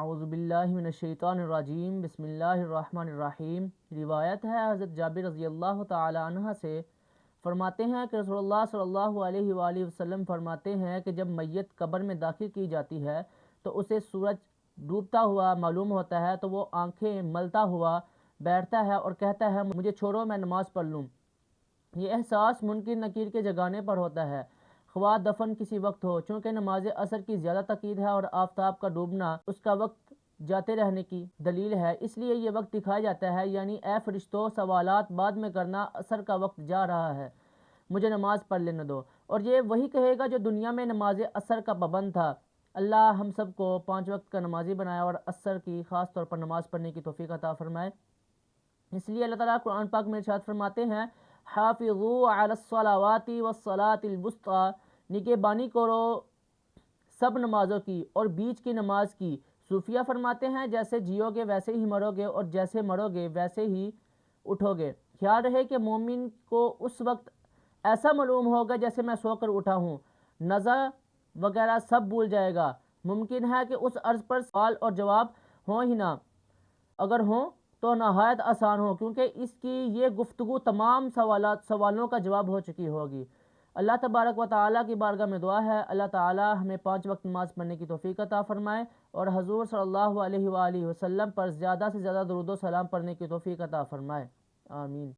اعوذ باللہ من الشیطان الرجیم، بسم اللہ الرحمن الرحیم۔ روایت ہے حضرت جابر رضی اللہ تعالی عنہ سے، فرماتے ہیں کہ رسول اللہ صلی اللہ علیہ وآلہ وسلم فرماتے ہیں کہ جب میت قبر میں داخل کی جاتی ہے تو اسے سورج ڈوبتا ہوا معلوم ہوتا ہے، تو وہ آنکھیں ملتا ہوا بیٹھتا ہے اور کہتا ہے مجھے چھوڑو میں نماز پڑھ لوں۔ یہ احساس منکر نکیر کے جگانے پر ہوتا ہے، خواہ دفن کسی وقت ہو، چونکہ نماز عصر کی زیادہ تاکید ہے اور آفتاب کا ڈوبنا اس کا وقت جاتے رہنے کی دلیل ہے، اس لیے یہ وقت دکھایا جاتا ہے، یعنی اے فرشتوں سوالات بعد میں کرنا، عصر کا وقت جا رہا ہے، مجھے نماز پڑھ لینے دو۔ اور یہ وہی کہے گا جو دنیا میں نماز عصر کا پابند تھا۔ اللہ ہم سب کو 5 وقت کا نمازی بنائے اور عصر کی خاص طور پر نماز پڑھنے کی توفیق عطا فرمائے۔ اس لیے اللہ تعالیٰ قرآن پاک میں ارشاد فرماتے ہیں حافظوا علی الصلوات والصلاۃ الوسطی، نگہبانی کرو سب نمازوں کی اور بیچ کی نماز کی۔ صوفیہ فرماتے ہیں جیسے جیو گے ویسے ہی مرو گے اور جیسے مرو گے ویسے ہی اٹھو گے۔ خیال رہے کہ مومن کو اس وقت ایسا معلوم ہوگا جیسے میں سو کر اٹھا ہوں، نظر وغیرہ سب بھول جائے گا۔ ممکن ہے کہ اس عرض پر سوال اور جواب ہوں ہی نہ، اگر ہوں تو نہایت آسان ہو، کیونکہ اس کی یہ گفتگو تمام سوالوں کا جواب ہو چکی ہوگی۔ اللہ تبارک و تعالیٰ کی بارگاہ میں دعا ہے اللہ تعالیٰ ہمیں 5 وقت نماز پڑھنے کی توفیق عطا فرمائے اور حضور صلی اللہ علیہ وآلہ وسلم پر زیادہ سے زیادہ درود و سلام پڑھنے کی توفیق عطا فرمائے، آمین۔